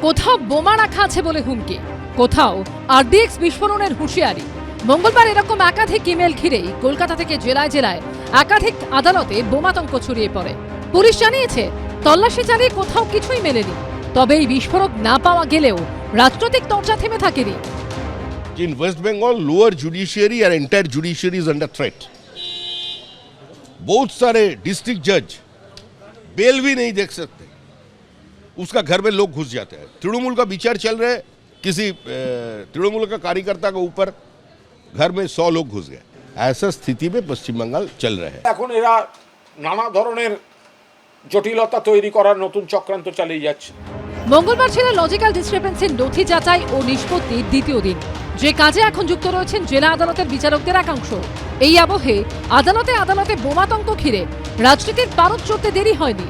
কোথাও বোমা রাখা আছে বলে হুমকি, কোথাও আরডিএক্স বিস্ফোরণের হুঁশিয়ারি। মঙ্গলবার এরকম একাধিক ইমেল ঘিরেই কলকাতা থেকে জেলায় জেলায় একাধিক আদালতে বোমাতঙ্ক ছড়িয়ে পড়ে। পুলিশ জানিয়েছে তল্লাশি চালিয়ে কোথাও কিছুই মেলেনি। তবে এই বিস্ফোরক না পাওয়া গেলেও রাজনৈতিক চর্চা থেমে থাকেনি। In West Bengal, lower judiciary and entire judiciary is under threat. बहुत सारे डिस्ट्रिक्ट जज बेल भी नहीं देख सकते, उसका घर में लोग घुस जाते हैं। तृणमूल का विचार चल रहा है, किसी तृणमूल का कार्यकर्ता के ऊपर घर में 100 लोग घुस गए। ऐसा स्थिति में पश्चिम बंगाल चल रहा है। এখন এরা নানা ধরনের জটিলতা তৈরি করার নতুন চক্রান্ত চালিয়ে যাচ্ছে। মঙ্গলবার ছিল লজিক্যাল ডিসক্রিপেন্সির নথি যাচাই ও নিষ্পত্তির দ্বিতীয় দিন, যে কাজে এখন যুক্ত রয়েছেন জেলা আদালতের বিচারকদের একাংশ। এই আবহে আদালতে আদালতে বোমাতঙ্ক ঘিরে রাজনীতির পারদ চড়তে দেরি হয়নি।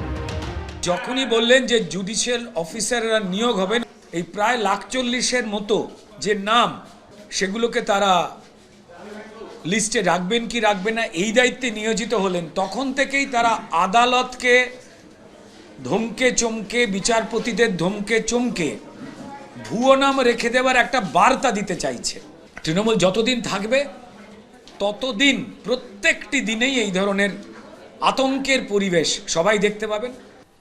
যখনই বললেন যে জুডিশিয়াল অফিসাররা নিয়োগ হবেন, এই প্রায় 1,40,000-এর মতো যে নাম, সেগুলোকে তারা লিস্টে রাখবেন কি রাখবেন না এই দায়িত্বে নিয়োজিত হলেন, তখন থেকেই তারা আদালতকে ধমকে চমকে, বিচারপতিদের ধমকে চমকে ভুয়ো নাম রেখে দেওয়ার একটা বার্তা দিতে চাইছে। তৃণমূল যতদিন থাকবে ততদিন প্রত্যেকটি দিনেই এই ধরনের আতঙ্কের পরিবেশ সবাই দেখতে পাবেন।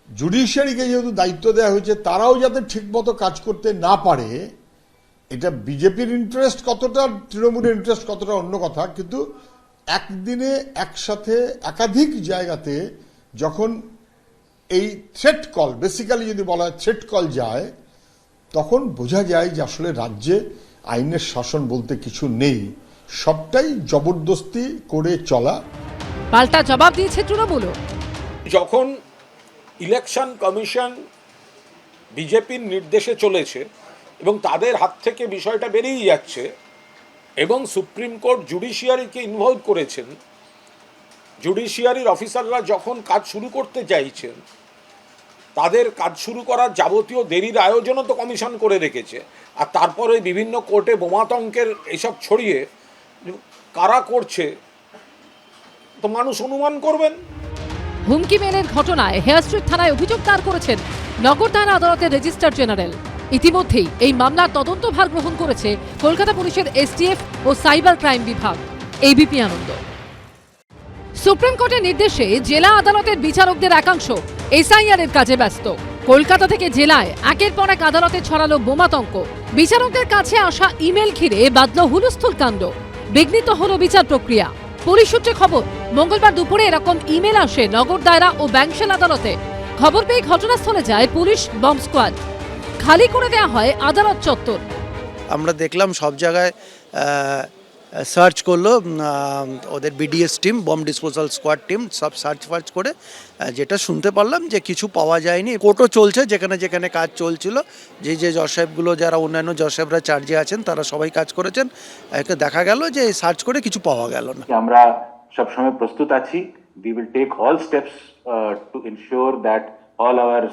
জুডিশিয়ারিকে যেহেতু দায়িত্ব দেওয়া হয়েছে, তারাও যাতে ঠিকমতো কাজ করতে না পারে, এটা বিজেপির ইন্টারেস্ট কতটা, তৃণমূলের ইন্টারেস্ট কতটা অন্য কথা। কিন্তু একদিনে একসাথে একাধিক জায়গাতে যখন এই থ্রেট কল, বেসিক্যালি যদি বলা হয় থ্রেট কল যায়, তখন বোঝা যায় যে আসলে রাজ্যে আইনের শাসন বলতে কিছু নেই, সবটাই জবরদস্তি করে চলা। পাল্টা জবাব দিয়েছে তৃণমূলও। যখন ইলেকশন কমিশন বিজেপির নির্দেশে চলেছে এবং তাদের হাত থেকে বিষয়টা বেরিয়ে যাচ্ছে এবং সুপ্রিম কোর্ট জুডিশিয়ারিকে ইনভলভ করেছেন, জুডিশিয়ারির অফিসাররা যখন কাজ শুরু করতে চাইছেন, তাদের কাজ শুরু করার যাবতীয় দেরির আয়োজনও তো কমিশন করে রেখেছে। আর তারপরে বিভিন্ন কোর্টে বোমাতঙ্কের এসব ছড়িয়ে কারা করছে তো মানুষ অনুমান করবেন। হুমকি মেলের ঘটনায় হেয়ার স্ট্রিট থানায় অভিযোগ দায়ের করেছেন নগরদারা আদালতের রেজিস্ট্রার জেনারেল। ইতিমধ্যেই এই মামলার তদন্তভার গ্রহণ করেছে কলকাতা পুলিশের এসটিএফ ও সাইবার ক্রাইম বিভাগ। এবিপি আনন্দ। সুপ্রিম কোর্টের নির্দেশে জেলা আদালতের বিচারকদের একাংশ এসআইআর এর কাজে ব্যস্ত। কলকাতা থেকে জেলায় একের পর এক আদালতে ছড়ালো বোমাতঙ্ক। বিচারকদের কাছে আসা ইমেল ঘিরে বাঁধল হুলস্থুল কাণ্ড। বিঘ্নিত হলো বিচার প্রক্রিয়া। পুলিশ সূত্রে খবর, মঙ্গলবার দুপুরে এরকম ইমেল আসে নগর দায়রা ও ব্যাংশেল আদালতে। খবর পেয়ে ঘটনাস্থলে যায় পুলিশ বম্ব স্কোয়াড। খালি করে দেওয়া হয় আদালত চত্বর। আমরা দেখলাম সব জায়গায় সার্চ করলো, ওদের BDS team, bomb disposal squad team, সব সার্চ ফার্চ করে যেটা শুনতে পারলাম যে কিছু পাওয়া যায়নি। কোর্টও চলছে, যেখানে যেখানে কাজ চলছিল, যে যে জজ সাহেবগুলো, যারা অন্যান্য জজ সাহেবরা চার্জে আছেন, তারা সবাই কাজ করেছেন। একে দেখা গেল যে সার্চ করে কিছু পাওয়া গেল না। আমরা সবসময় প্রস্তুত আছি। We will take all steps to ensure that all our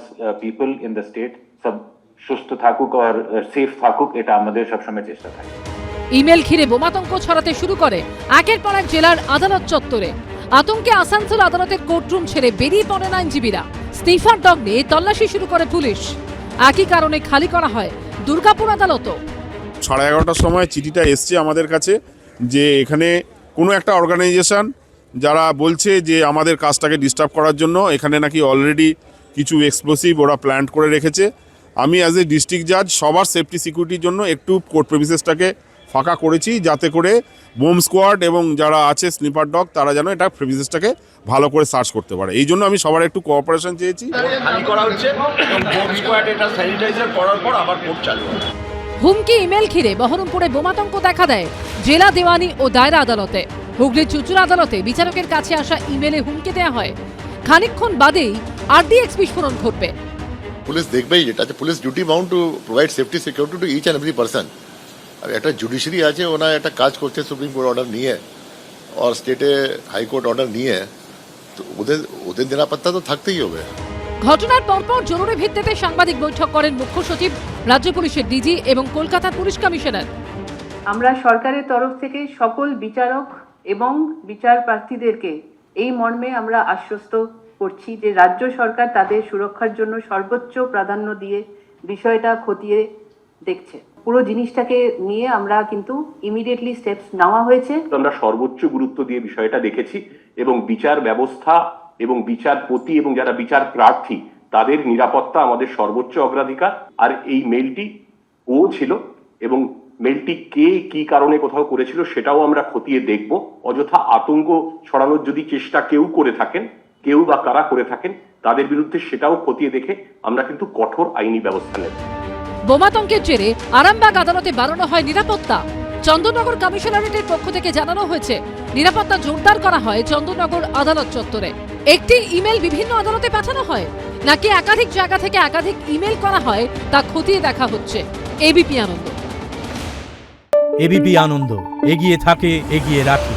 people in the state সব সুস্থ থাকুক আর সেফ থাকুক, এটা আমাদের সবসময় চেষ্টা থাকে। ইমেল ঘিরে বোমাতঙ্ক ছড়াতে শুরু করে একের পর এক জেলার আদালত চত্বরে। আতঙ্কে আসানসোল আদালতের কোর্টরুম ছেড়ে বেরিয়ে পড়েন আইনজীবীরা। স্নিফার ডগ নিয়ে তল্লাশি শুরু করে পুলিশ। একই কারণে খালি করা হয় দুর্গাপুর আদালতও। 11:30টার সময় চিঠিটা এসছে আমাদের কাছে যে এখানে কোনো একটা অর্গানাইজেশন যারা বলছে যে আমাদের কাজটাকে ডিস্টার্ব করার জন্য এখানে নাকি অলরেডি কিছু এক্সপ্লোসিভ ওরা প্ল্যান্ট করে রেখেছে। আমি অ্যাজ এ ডিস্ট্রিক্ট জাজ সবার সেফটি সিকিউরিটির জন্য একটু কোর্ট প্রেমিসেসটাকে ফাঁকা করেছি, যাতে করে বোম স্কোয়াড এবং যারা আছে স্নিপার ডগ তারা যেন এটা প্রেমিসেসটাকে ভালো করে সার্চ করতে পারে। এই জন্য আমি সবার একটু কোঅপারেশন চেয়েছি। হুমকি ইমেল ঘিরে বহরমপুরে বোমাতঙ্ক দেখা দেয় জেলা দেওয়ানি ও দায়রা আদালতে। হুগলির চুচুড়া আদালতে বিচারকের কাছে আসা ইমেলে হুমকি দেওয়া হয়। খানিকক্ষণ বাদেই আরডিএক্স বিস্ফোরণ ঘটবে। পুলিশ দেখবেই, যেটা আছে police duty bound to provide safety security to each and every person. আর একটা জুডিশিয়ারি আছে, ওনারা একটা কাজ করছে সুপ্রিম কোর্ট অর্ডার নিয়ে আর স্টেটে হাইকোর্ট অর্ডার নিয়ে, তো ওদের নিরাপত্তা তো থাকতেই হবে। ঘটনার পরপর জরুরি ভিত্তিতে সাংবাদিক বৈঠক করেন মুখ্য সচিব, রাজ্য পুলিশের ডিজি এবং কলকাতা পুলিশ কমিশনার। আমরা সরকারের তরফ থেকে সকল বিচারক এবং বিচার প্রার্থীদেরকে এই মর্মে আমরা আশ্বস্ত করছি যে রাজ্য সরকার তাদের সুরক্ষার জন্য সর্বোচ্চ প্রাধান্য দিয়ে বিষয়টা খতিয়ে দেখছে। পুরো জিনিসটাকে নিয়ে আমরা কিন্তু ইমিডিয়েটলি স্টেপস নেওয়া হয়েছে। আমরা সর্বোচ্চ গুরুত্ব দিয়ে বিষয়টা দেখেছি এবং বিচার ব্যবস্থা এবং বিচারপতি এবং যারা বিচার প্রার্থী তাদের নিরাপত্তা আমাদের সর্বোচ্চ অগ্রাধিকার। আর এই মেলটি ও ছিল এবং মেলটি কে কি কারণে কোথাও করেছিল সেটাও আমরা খতিয়ে দেখব। অযথা আতঙ্ক ছড়ানোর যদি চেষ্টা কেউ করে থাকেন, কেউ বা কারা করে থাকেন, তাদের বিরুদ্ধে সেটাও খতিয়ে দেখে আমরা কিন্তু কঠোর আইনি ব্যবস্থা নেব। বোমাতঙ্কের জেরে আরামবাগ আদালতে বাড়ানো হয় নিরাপত্তা। চন্দননগর কমিশনারেটের পক্ষ থেকে জানানো হয়েছে নিরাপত্তা জোরদার করা হয় চন্দননগর আদালত চত্বরে। একটি ইমেল বিভিন্ন আদালতে পাঠানো হয় নাকি একাধিক জায়গা থেকে একাধিক ইমেল করা হয় তা খতিয়ে দেখা হচ্ছে। এবিপি আনন্দ। এবিপি আনন্দ, এগিয়ে থাকে, এগিয়ে রাখে।